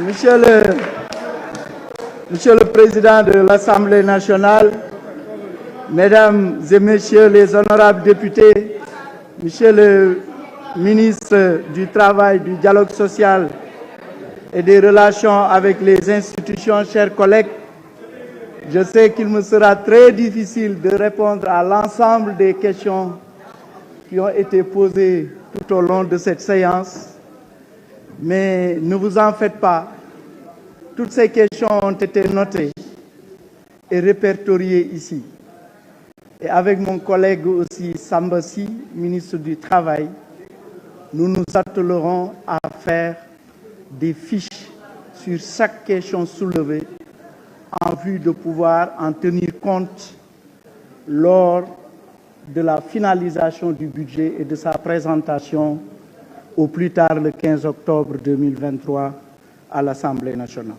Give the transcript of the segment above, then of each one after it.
Monsieur le Président de l'Assemblée nationale, Mesdames et Messieurs les honorables députés, Monsieur le ministre du Travail, du Dialogue social et des relations avec les institutions, chers collègues, je sais qu'il me sera très difficile de répondre à l'ensemble des questions qui ont été posées tout au long de cette séance, mais ne vous en faites pas. Toutes ces questions ont été notées et répertoriées ici. Et avec mon collègue aussi Samba Sy, ministre du Travail, nous nous attellerons à faire des fiches sur chaque question soulevée en vue de pouvoir en tenir compte lors de la finalisation du budget et de sa présentation au plus tard le 15 octobre 2023 à l'Assemblée nationale.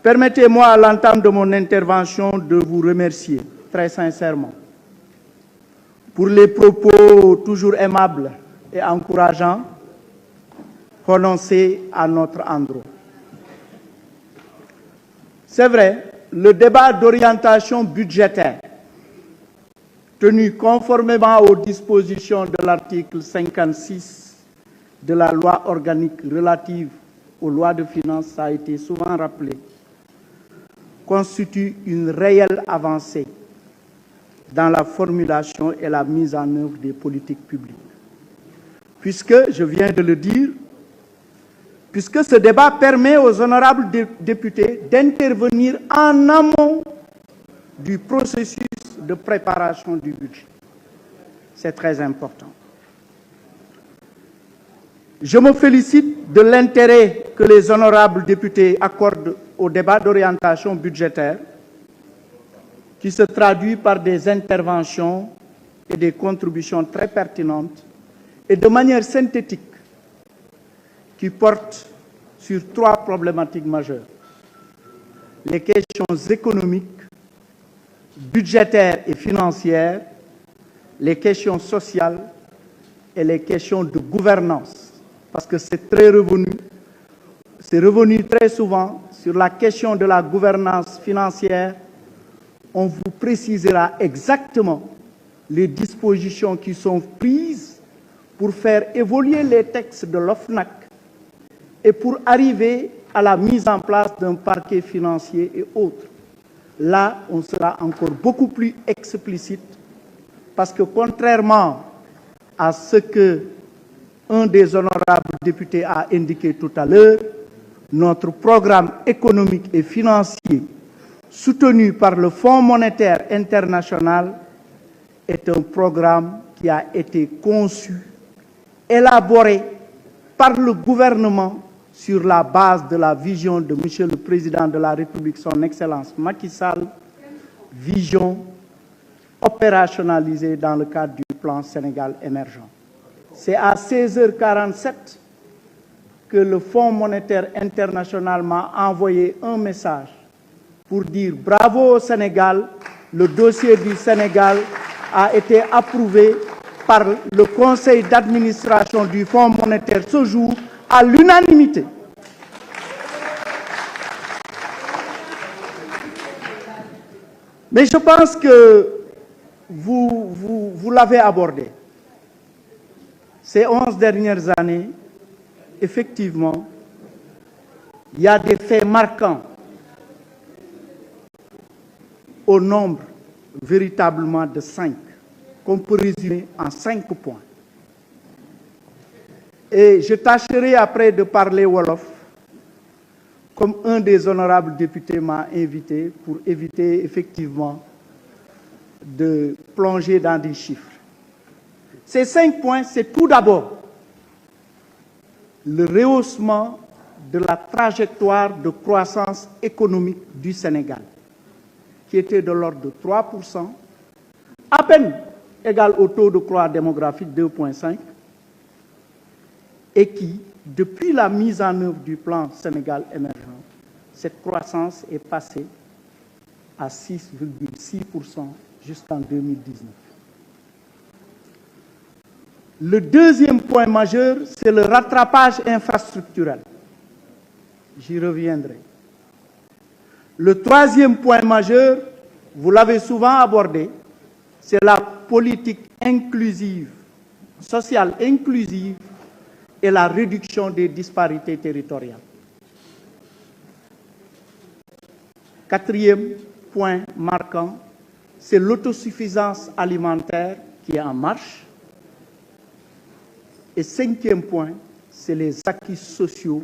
Permettez-moi à l'entame de mon intervention de vous remercier très sincèrement pour les propos toujours aimables et encourageants prononcés à notre endroit. C'est vrai, le débat d'orientation budgétaire tenu conformément aux dispositions de l'article 56 de la loi organique relative aux lois de finances, ça a été souvent rappelé, constitue une réelle avancée dans la formulation et la mise en œuvre des politiques publiques. Puisque, je viens de le dire, puisque ce débat permet aux honorables députés d'intervenir en amont du processus de préparation du budget. C'est très important. Je me félicite de l'intérêt que les honorables députés accordent au débat d'orientation budgétaire, qui se traduit par des interventions et des contributions très pertinentes et de manière synthétique, qui portent sur trois problématiques majeures. Les questions économiques, budgétaires et financières, les questions sociales et les questions de gouvernance. Parce que c'est revenu très souvent sur la question de la gouvernance financière. On vous précisera exactement les dispositions qui sont prises pour faire évoluer les textes de l'OFNAC et pour arriver à la mise en place d'un parquet financier et autres. Là, on sera encore beaucoup plus explicite parce que contrairement à ce que un des honorables députés a indiqué tout à l'heure, notre programme économique et financier soutenu par le Fonds monétaire international est un programme qui a été conçu, élaboré par le gouvernement sur la base de la vision de Monsieur le Président de la République, son Excellence Macky Sall, vision opérationnalisée dans le cadre du plan Sénégal émergent. C'est à 16h47 que le Fonds monétaire international m'a envoyé un message pour dire bravo au Sénégal, le dossier du Sénégal a été approuvé par le conseil d'administration du Fonds monétaire ce jour à l'unanimité. Mais je pense que vous l'avez abordé. Ces 11 dernières années, effectivement, il y a des faits marquants au nombre véritablement de 5, qu'on peut résumer en 5 points. Et je tâcherai après de parler wolof, comme un des honorables députés m'a invité, pour éviter effectivement de plonger dans des chiffres. Ces 5 points, c'est tout d'abord le rehaussement de la trajectoire de croissance économique du Sénégal, qui était de l'ordre de 3%, à peine égal au taux de croissance démographique 2,5, et qui, depuis la mise en œuvre du plan Sénégal émergent, cette croissance est passée à 6,6% jusqu'en 2019. Le deuxième point majeur, c'est le rattrapage infrastructurel. j'y reviendrai. Le troisième point majeur, vous l'avez souvent abordé, c'est la politique inclusive, sociale inclusive et la réduction des disparités territoriales. Quatrième point marquant, c'est l'autosuffisance alimentaire qui est en marche. Et cinquième point, c'est les acquis sociaux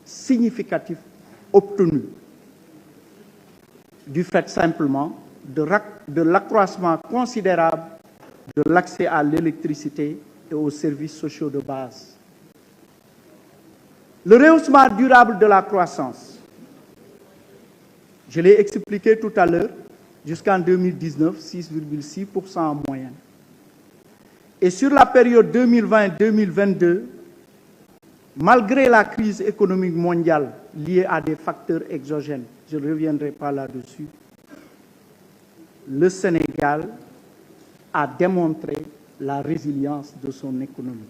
significatifs obtenus du fait simplement de l'accroissement considérable de l'accès à l'électricité et aux services sociaux de base. Le rehaussement durable de la croissance, je l'ai expliqué tout à l'heure, jusqu'en 2019, 6,6% en moyenne. Et sur la période 2020-2022, malgré la crise économique mondiale liée à des facteurs exogènes, je ne reviendrai pas là-dessus, le Sénégal a démontré la résilience de son économie.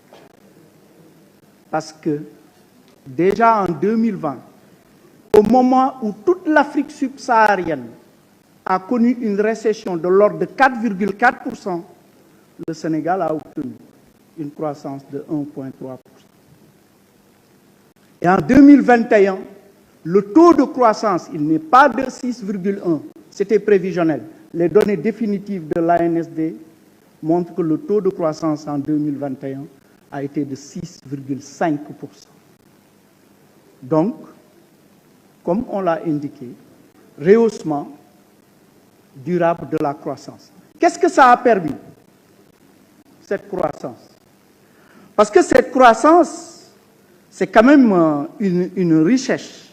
Parce que déjà en 2020, au moment où toute l'Afrique subsaharienne a connu une récession de l'ordre de 4,4%, le Sénégal a obtenu une croissance de 1,3%. Et en 2021, le taux de croissance, il n'est pas de 6,1, c'était prévisionnel. Les données définitives de l'ANSD montrent que le taux de croissance en 2021 a été de 6,5%. Donc, comme on l'a indiqué, rehaussement durable de la croissance. Qu'est-ce que ça a permis, cette croissance? Parce que cette croissance, c'est quand même une richesse.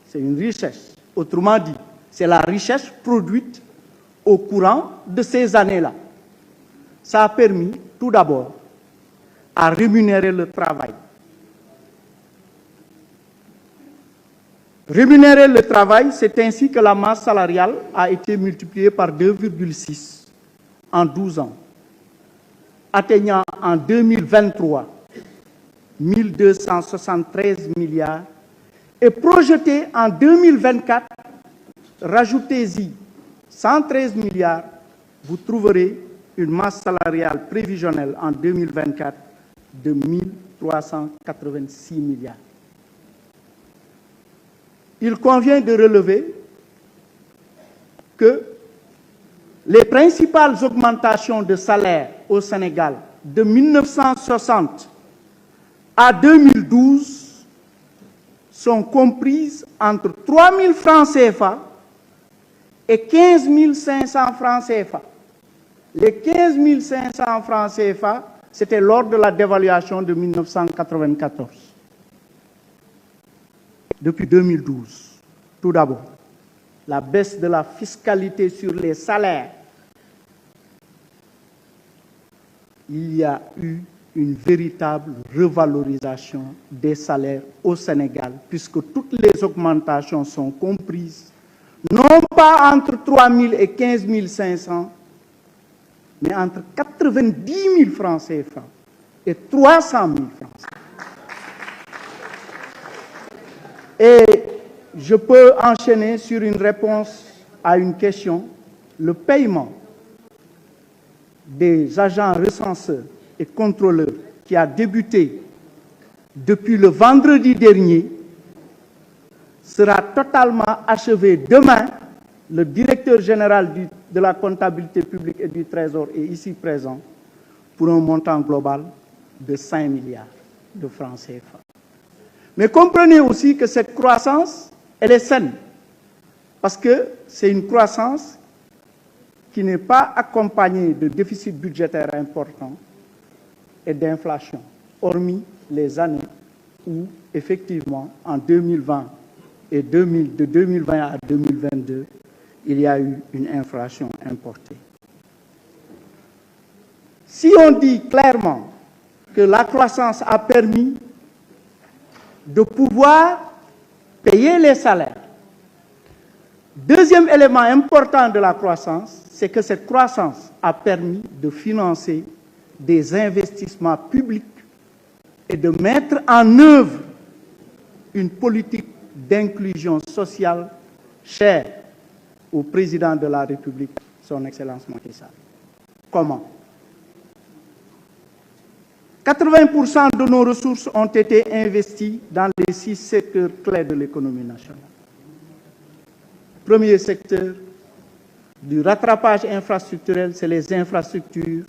C'est une richesse. Autrement dit, c'est la richesse produite au courant de ces années-là. Ça a permis, tout d'abord, à rémunérer le travail. Rémunérer le travail, c'est ainsi que la masse salariale a été multipliée par 2,6 en 12 ans, atteignant en 2023 1273 milliards et projeté en 2024, rajoutez-y 113 milliards, vous trouverez une masse salariale prévisionnelle en 2024 de 1386 milliards. Il convient de relever que les principales augmentations de salaire au Sénégal de 1960 à 2012 sont comprises entre 3 000 francs CFA et 15 500 francs CFA. Les 15 500 francs CFA, c'était lors de la dévaluation de 1994. Depuis 2012, tout d'abord, la baisse de la fiscalité sur les salaires. Il y a eu une véritable revalorisation des salaires au Sénégal, puisque toutes les augmentations sont comprises, non pas entre 3 000 et 15 500, mais entre 90 000 francs CFA et 300 000 francs CFA. Et je peux enchaîner sur une réponse à une question. Le paiement des agents recenseurs et contrôleurs qui a débuté depuis le vendredi dernier sera totalement achevé demain. Le directeur général de la comptabilité publique et du Trésor est ici présent pour un montant global de 5 milliards de francs CFA. Mais comprenez aussi que cette croissance, elle est saine, parce que c'est une croissance qui n'est pas accompagnée de déficit budgétaire important et d'inflation, hormis les années où, effectivement, en 2020 et de 2020 à 2022, il y a eu une inflation importée. Si on dit clairement que la croissance a permis de pouvoir payer les salaires. Deuxième élément important de la croissance, c'est que cette croissance a permis de financer des investissements publics et de mettre en œuvre une politique d'inclusion sociale chère au président de la République, son Excellence Macky Sall. Comment? 80% de nos ressources ont été investies dans les 6 secteurs clés de l'économie nationale. Premier secteur du rattrapage infrastructurel, c'est les infrastructures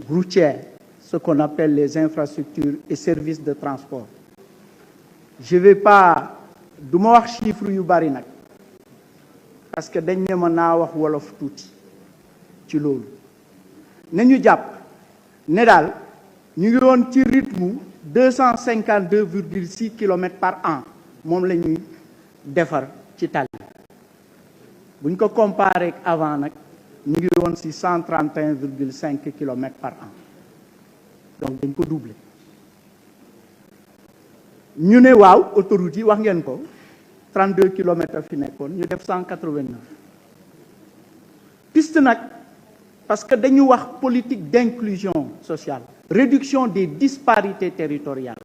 routières, ce qu'on appelle les infrastructures et services de transport. Je ne vais pas du ma wax chiffre yu bari nag parce que dañ ne ma naa wax wolof tuuti ci loolu nañu jàpp ne daal ñu ngi woon ci rythme 252,6 kilomètres par an moom la ñuy defar ci tali buñ ko comparé ak avant nag ñu ngi woon ci 131,5 kilomètres par an donc dañ ko doubler ñu ne waaw autoroute yi wax ngeen ko 32 kilomètres fi nekkoon ñu def 189 piste nag parce que dañu wax politique d'inclusion sociale réduction des disparités territoriales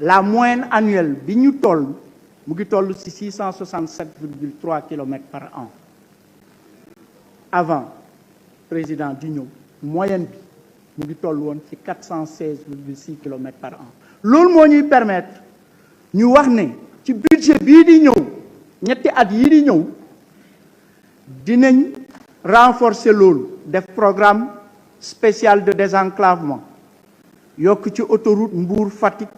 la moyenne annuelle bi ñu toll mu ngi toll ci 667,3 kilomètres par an avant président di ñëw moyenne bi mu ngi toll woon ci 416,6 kilomètres par an loolu moo ñuy permettre ñu wax ne ci budget bii di ñëw ñetti at yii di ñëw dinañ renforcer loolu def programme spécial de désenclavement yokk ci autoroute Mbour Fatick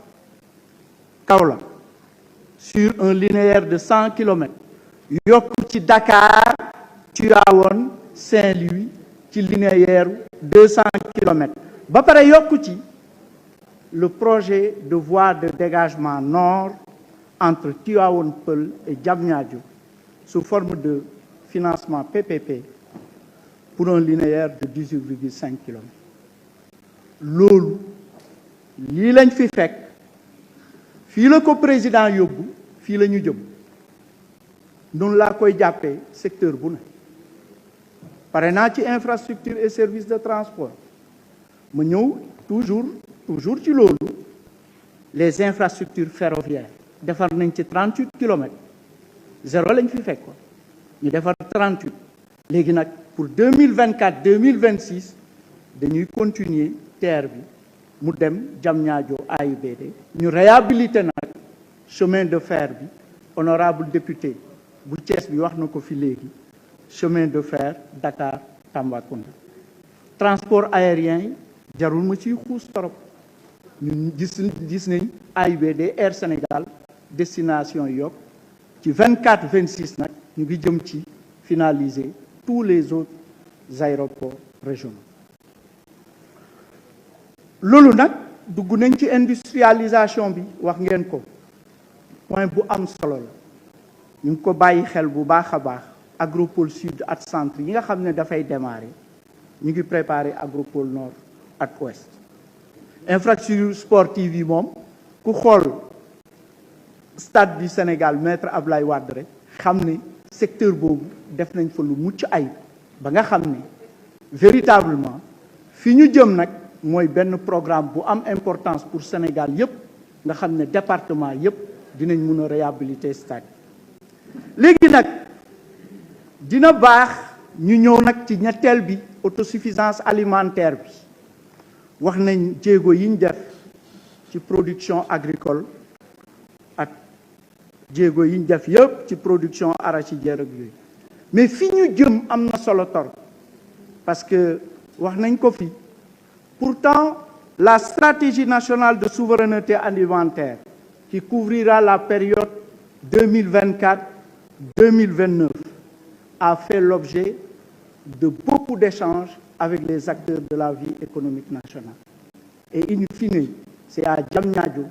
Kaolack sur un linéaire de 100 kilomètres yokk ci Dakar Tivaouane Saint-Louis ci linéaire 200 kilomètres ba pare yokk ci le projet de voie de dégagement nord entre Tivaouane Peulh et Diamniadio sous forme de financement PPP pour un linéaire de 18,5 kilomètres loolu lii lañ fi fekk fii la ko président yóbbu fii la ñu jëm noonu laa koy jàppee secteur bu ne pare naa ci infrastructure et services de transport ma ñëw toujours ci loolu les infrastructures ferroviaires defar nañ ci 38 kilomètres zéro lañ fi fekk ko ñu defar 38 léegi nag pour 2024 2026 dañuy continuer TER bi mu dem Diamniadio AIBD ñu réhabiliter nag chemin de fer bi honorable député bu Thiès bi wax na ko fi léegi chemin de fer Dakar Tambacounda transport aérien yi jarul ma ciy xuus torop ñun gis nañ AIBD Air Sénégal destination yokk ci 24 26 nag ñu ngi jëm ci finaliser tous les autres aéroports régionaux loolu nag dugg nañ ci industrialisation bi wax ngeen ko point bu am solo la ñu ngi ko bàyyi xel bu baax a baax agropole sud ak centre yi nga xam ne dafay démarrer ñu ngi préparer agropole nord ak ouest infrastructure sportive yi moom ku xool stade du Sénégal maître Abdoulaye Wade rek xam ne secteur boobu def nañ fa lu mucc ayib ba nga xam ne véritablement fi ñu jëm nag mooy benn programme bu am importance pour Sénégal yépp nga xam ne département yépp dinañ mun a réhabiliter stade léegi nag dina baax ñu ñëw nag ci ñetteel bi autosuffisance alimentaire bi wax nañ jéego yi ñu def ci production agricole ak jéego yi ñu def yépp ci production arachidière ak yooyu mais fi ñu jëm am na solo torop parce que wax nañ ko fi pourtant la stratégie nationale de souveraineté alimentaire qui couvrira la période 2024-2029 a fait l'objet de beaucoup d'échanges avec les acteurs de la vie économique nationale. Et in fine, c'est à Diamniadio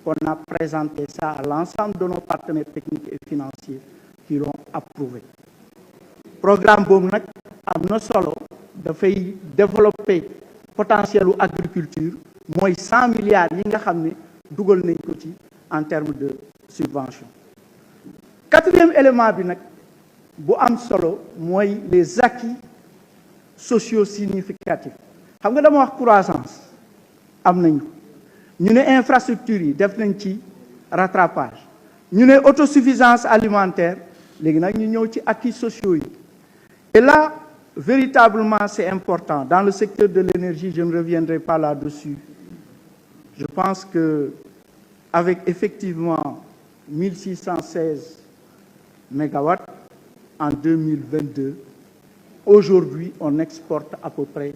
qu'on a présenté ça à l'ensemble de nos partenaires techniques et financiers qui l'ont approuvé. Programme boobu nag am na solo dafay développer potentiel u agriculture mooy 100 milliards yi nga xam ne dugal nañ ko ci en termes de subvention. Quatrième élément bi nag bu am solo mooy les acquis sociaux significatifs xam nga dama wax croissance am nañu ñu ne infrastructure yi def nañ ci rattrapage. Nous avons autosuffisance alimentaire, nous avons acquis sociaux. Et là, véritablement, c'est important. Dans le secteur de l'énergie, je ne reviendrai pas là-dessus. Je pense qu'avec effectivement 1616 MW en 2022, aujourd'hui, on exporte à peu près